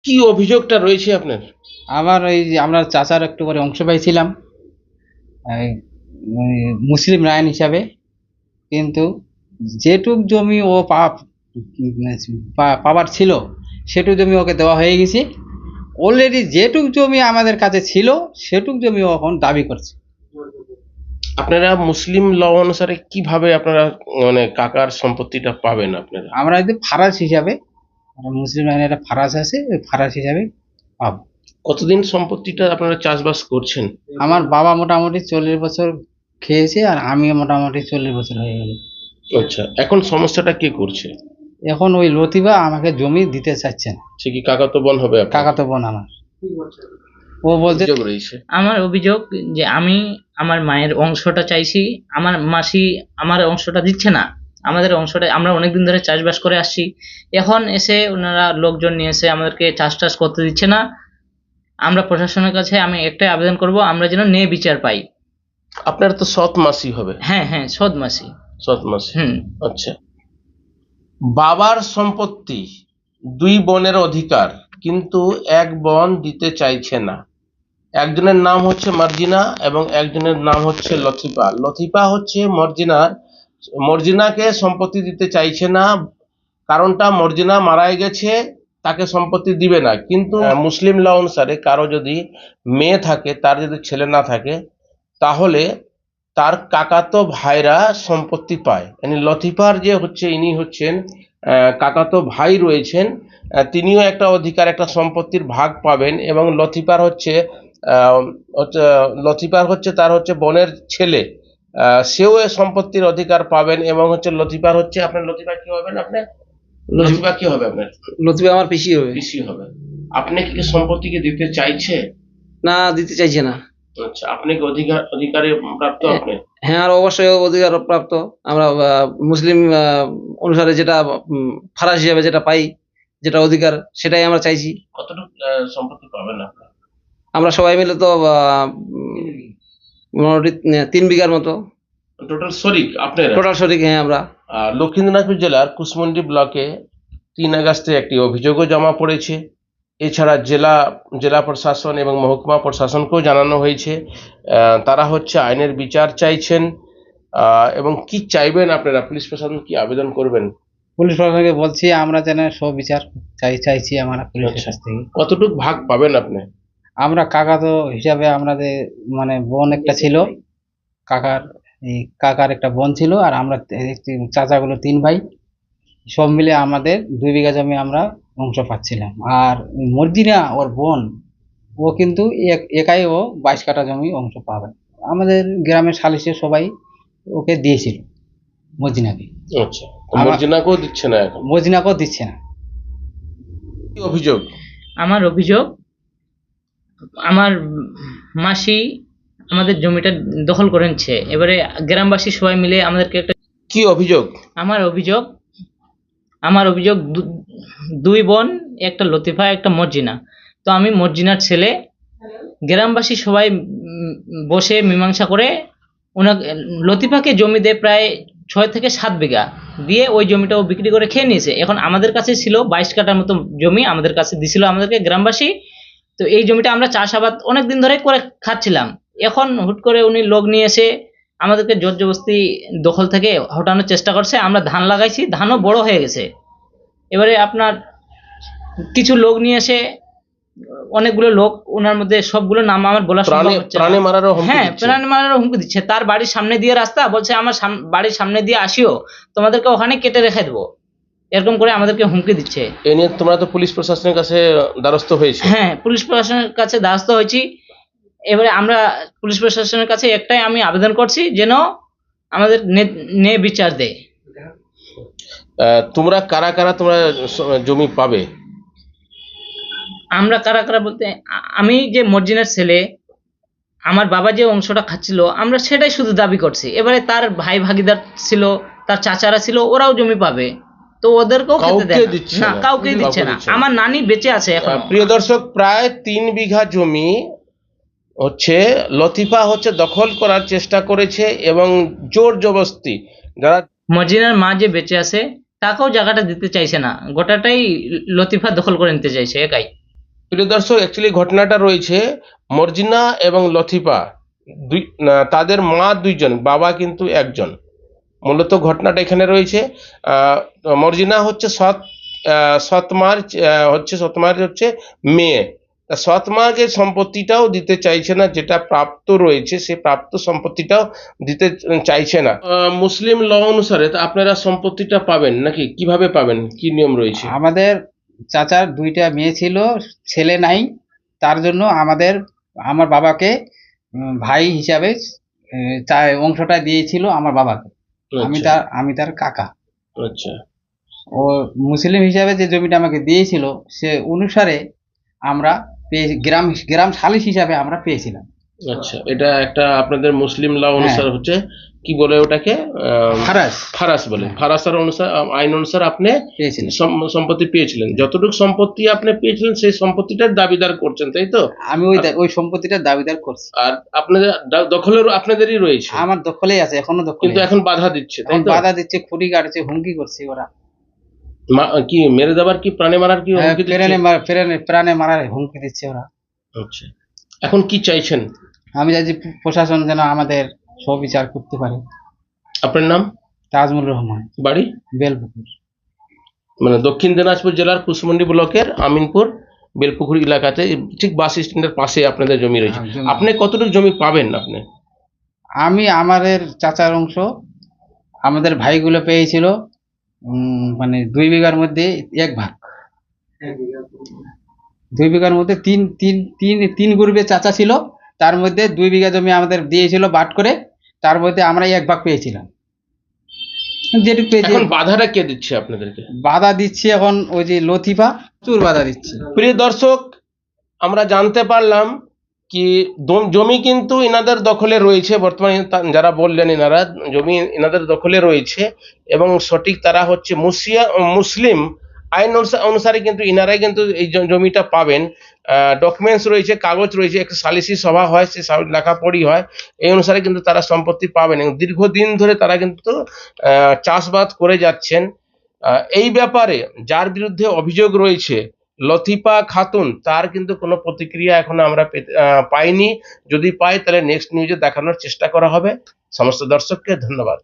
কি অভিযোগটা রয়েছে আপনার? আবার ওই যে আমরা চাচার একটু করে অংশ পাইছিলাম এই, ওই মুসলিম রায়ন হিসাবে, কিন্তু যেটুক জমি ও পাবার ছিল সেটুক জমি ওকে দেওয়া হয়ে গেছে। অলরেডি যেটুক জমি আমাদের কাছে ছিল সেটুক জমি ও এখন দাবি করছে। আপনারা মুসলিম ল অনুসারে কিভাবে আপনারা মানে কাকার সম্পত্তিটা পাবেন আপনারা? আমরা যদি ফারাজ হিসাবে, আমরা মুসলিম আইনের একটা ফারাজ আছে, ওই ফারাজ হিসাবে পাবো। কতদিন সম্পত্তিটা আপনারা চাষবাস করছেন? আমার বাবা মোটামুটি 40 বছর খেয়েছে, আর আমি মোটামুটি 40 বছর হয়ে গেল। আচ্ছা, এখন সমস্যাটা কে করছে? এখন ওই লতিফা আমাকে জমি দিতে চাচ্ছে না। সে কি কাকাতো বোন হবে আপনার? কাকাতো বোন আমার। ও বলছে অভিযোগ রয়েছে। আমার অভিযোগ যে আমি আমার মায়ের অংশটা চাইছি, আমার মাসি আমার অংশটা দিচ্ছে না। আমাদের অংশটা আমরা অনেকদিন ধরে চাষবাস করে আসছি, এখন এসে ওনারা লোকজন নিয়ে এসে আমাদেরকে চাষ করতে দিচ্ছে না। আমরা প্রশাসনের কাছে আমি একটাই আবেদন করব, আমরা যেন ন্যায় বিচার পাই। আপনার তো সৎ মাসি হবে। হ্যাঁ হ্যাঁ, সৎ মাসি। সৎ মাসি। হুম। আচ্ছা, বাবার সম্পত্তি দুই বোনের অধিকার, কিন্তু এক বোন দিতে চাইছে না। একজনের নাম হচ্ছে মার্জিনা এবং একজনের নাম হচ্ছে লতিফা। লতিফা হচ্ছে মর্জিনাকে সম্পত্তি দিতে চাইছে না। কারণটা, মর্জিনা মারা গেছে, তাকে সম্পত্তি দিবে না। কিন্তু মুসলিম ল অনুসারে কারো যদি মেয়ে থাকে, তার যদি ছেলে না থাকে, তাহলে তার কাকাতো ভাইরা সম্পত্তি পায়। মানে লতিফার যে হচ্ছে, ইনি হচ্ছেন কাকাতো ভাই রয়েছেন, তিনিও একটা অধিকার, একটা সম্পত্তির ভাগ পাবেন। এবং লতিফার হচ্ছে তার হচ্ছে বোনের ছেলে, সেও এ সম্পত্তির অধিকার পাবেন। এবং হচ্ছে লতিফার হচ্ছে, আপনার লতিফা কি হবেন? আপনার লতিফা কি হবে? আপনার লতিফা আমার পিসি হবে। পিসি হবে। আপনি কি সম্পত্তিকে দিতে চাইছে? না, দিতে চাইছে না। আচ্ছা, আপনি কি অধিকারে প্রাপ্ত? আপনি? হ্যাঁ, আর অবশ্যই অধিকার প্রাপ্ত। আমরা মুসলিম অনুসারে যেটা ফারাজ হিসাবে যেটা পাই, যেটা অধিকার, সেটাই আমরা চাইছি। কতটুকু সম্পত্তি পাবেন আপনারা? আমরা সবাই মিলে তো মোটামুটি 3 বিঘার মতো টোটাল শরিক আপনারা? টোটাল শরিক। হ্যাঁ, আমরা দক্ষিণ দিনাজপুর জেলার কুশমন্ডি ব্লকে 3 আগস্টে একটি অভিযোগও জমা পড়েছে। এছাড়া জেলা প্রশাসন এবং মহকুমা প্রশাসনকেও জানানো হয়েছে। তারা হচ্ছে আইনের বিচার চাইছেন। এবং কি চাইবেন আপনারা? পুলিশ প্রশাসন কি আবেদন করবেন? পুলিশ প্রশাসনকে বলছি আমরা যেন বিচার চাইছি আমরা পুলিশের কাছ থেকে। কতটুকু ভাগ পাবেন আপনি? আমরা কাকাতো হিসাবে আমাদের মানে বোন একটা ছিল, কাকার একটা বোন ছিল, আর আমরা চাচাগুলো 3 ভাই, সব মিলে আমাদের 2 বিঘা জমি আমরা অংশ পাচ্ছিলাম। আর মর্জিনা ওর বোন, ও কিন্তু একাই ও 22 কাঠা জমি অংশ পাবে। আমাদের গ্রামের সালিশে সবাই ওকে দিয়েছিল, মর্জিনাকে। আচ্ছা, মর্জিনাকেও দিচ্ছে না এখন? মর্জিনাকেও দিচ্ছে না। কি অভিযোগ? আমার অভিযোগ, আমার মাসি আমাদের জমিটা দখল করে নিচ্ছে। এবারে গ্রামবাসী সবাই মিলে আমাদেরকে একটা। কি অভিযোগ? আমার অভিযোগ 2 বোন, একটা লতিফা, একটা মর্জিনা। তো আমি মর্জিনার ছেলে। গ্রামবাসী সবাই বসে মীমাংসা করে লতিফাকে জমি দেয় প্রায় 6 থেকে 7 বিঘা দিয়ে, ওই জমিটাও বিক্রি করে খেয়ে নিয়েছে। এখন আমাদের কাছে ছিল 22 কাঠার মতো জমি, আমাদের কাছে দিছিল আমাদেরকে গ্রামবাসী। তো এই জমিটা আমরা চাষাবাদ অনেকদিন ধরে করে খাচ্ছিলাম। এখন হুট করে উনি লোক নিয়ে এসে আমাদেরকে জোর জবরদস্তি দখল থেকে হটানোর চেষ্টা করছে। আমরা ধান লাগাইছি, ধানও বড় হয়ে গেছে। এবারে আপনার কিছু লোক নিয়ে এসে, অনেকগুলো লোক, ওনার মধ্যে সবগুলো নাম আমার বলা সম্ভব হচ্ছে না। প্রাণে মারারও হুমকি হ্যাঁ, দিচ্ছে? প্রাণে মারারও হুমকি দিচ্ছে। তার বাড়ির সামনে দিয়ে রাস্তা, বলছে আমার বাড়ির সামনে দিয়ে আসিও, তোমাদেরকে ওখানে কেটে রেখে দেবো, এরকম করে আমাদেরকে হুমকি দিচ্ছে। এ নিয়ে তোমরা তো পুলিশ প্রশাসনের কাছে দ্বারস্থ হয়েছে? হ্যাঁ, পুলিশ প্রশাসনের কাছে দ্বারস্থ হয়েছি। এবারে আমরা পুলিশ প্রশাসনের কাছে একটাই আমি আবেদন করছি, যেন আমাদের ন্যায় বিচার দেয়। তোমরা কারা কারা তোমরা জমি পাবে? আমরা কারা কারা বলতে, আমি যে মর্জিনার ছেলে, আমার বাবা যে অংশটা খাচ্ছিল, আমরা সেটাই শুধু দাবি করছি। এবারে তার ভাই ভাগিদার ছিল, তার চাচারা ছিল, ওরাও জমি পাবে, তো ওদেরকেও খেতে দেয় না, কাউকে দিচ্ছে না। আমার নানি বেঁচে আছে এখন। প্রিয় দর্শক, প্রায় 3 বিঘা জমি হচ্ছে লতিফা হচ্ছে দখল করার চেষ্টা করেছে, এবং জোর জবরদস্তি যারা। মর্জিনার মা যে বেঁচে আছে, তাকেও জায়গাটা দিতে চাইছে না, গোটাটাই লতিফা দখল করে নিতে চাইছে একাই। প্রিয় দর্শক, অ্যাকচুয়ালি ঘটনাটা রয়েছে মর্জিনা এবং লতিফা তাদের মা দুইজন, বাবা কিন্তু একজন। মূলত ঘটনাটা এখানে রয়েছে। মর্জিনা হচ্ছে সৎমার হচ্ছে মেয়ে। তা সৎমা যে সম্পত্তিটাও দিতে চাইছে না, যেটা প্রাপ্ত রয়েছে সেই প্রাপ্ত সম্পত্তিটাও দিতে চাইছে না। মুসলিম ল অনুসারে তা আপনারা সম্পত্তিটা পাবেন নাকি, কিভাবে পাবেন, কি নিয়ম রয়েছে? আমাদের চাচার 2টা মেয়ে ছিল, ছেলে নাই, তার জন্য আমার বাবাকে ভাই হিসাবে অংশটা দিয়েছিল আমার বাবাকে। আচ্ছা আমি তার কাকা। আচ্ছা ও মুসলিম হিসাবে যে জমিটা আমাকে দিয়েছিল সে অনুসারে আমরা গ্রাম সালিশ হিসাবে আমরা পেয়েছিলাম। আচ্ছা, এটা একটা আপনাদের মুসলিম ল অনুসারে হচ্ছে কি বলে ওটাকে, ফারাস বলে। ফারাসার অনুসার আইন অনুসারে আপনি পেয়েছিলাম। সম্পত্তি পেয়েছিলেন। যতটুকু সম্পত্তি আপনি পেয়েছিলেন সেই সম্পত্তিটার দাবিদার করছেন, তাই তো? আমি ওই সম্পত্তিটার দাবিদার করছি। আর আপনাদের দখলের আপনাদেরই রয়েছে? আমার দখলেই আছে, এখনো কিন্তু দখলে। এখন বাধা দিচ্ছে, তাই তো? বাধা দিচ্ছে, খুঁড়ি কাটছে, হুমকি করছে ওরা। কি মেরে দেওয়ার, কি প্রাণে মারার, কি হুমকি দিচ্ছে? প্রাণে মারার হুমকি দিচ্ছে ওরা। আচ্ছা, এখন কি চাইছেন? আমি চাইছি প্রশাসন যেন আমাদের সবিচার করতে পারে। আপনার নাম? তাজমুল রহমান, বাড়ি? বেলপুকুর। মানে দক্ষিণ দিনাজপুর জেলার কুশমন্ডি ব্লকের আমিনপুর বেলপুকুর এলাকাতে, ঠিক বাস স্ট্যান্ডের পাশে আপনাদের জমি রয়েছে। আপনি কতটুকু জমি পাবেন আপনি? আমাদের চাচার অংশ আমাদের ভাইগুলো পেয়েছিল, মানে 2 বিঘার মধ্যে 1 ভাগ। 2 বিঘার মধ্যে তিন গ্রুপে চাচা ছিল, তার মধ্যে 2 বিঘা জমি আমাদের দিয়েছিল বাট করে, তার মধ্যে আমরা 1 ভাগ পেয়েছিলাম। যেটুকু পেয়েছি। এখন বাধাটা কে দিচ্ছে আপনাদেরকে? বাধা দিচ্ছে এখন ওই যে লতিফা, প্রচুর বাধা দিচ্ছে। প্রিয় দর্শক, আমরা জানতে পারলাম কি জমি কিন্তু ইনাদের দখলে রয়েছে বর্তমানে। যারা বললেন ইনারা জমি ইনাদের দখলে রয়েছে, এবং সঠিক তারা হচ্ছে মুসলিম আইন অনুসারে কিন্তু ইনারাই কিন্তু এই জমিটা পাবেন। ডকুমেন্টস রয়েছে, কাগজ রয়েছে, একটা সালিসি সভা হয়, সে লেখাপড়ি হয়, এই অনুসারে কিন্তু তারা সম্পত্তি পাবেন। এবং দীর্ঘদিন ধরে তারা কিন্তু চাষবাদ করে যাচ্ছেন। এই ব্যাপারে যার বিরুদ্ধে অভিযোগ রয়েছে লতিফা খাতুন, তার কিন্তু কোনো প্রতিক্রিয়া এখনো আমরা পাইনি। যদি পাই তাহলে নেক্সট নিউজে দেখানোর চেষ্টা করা হবে। সমস্ত দর্শককে ধন্যবাদ।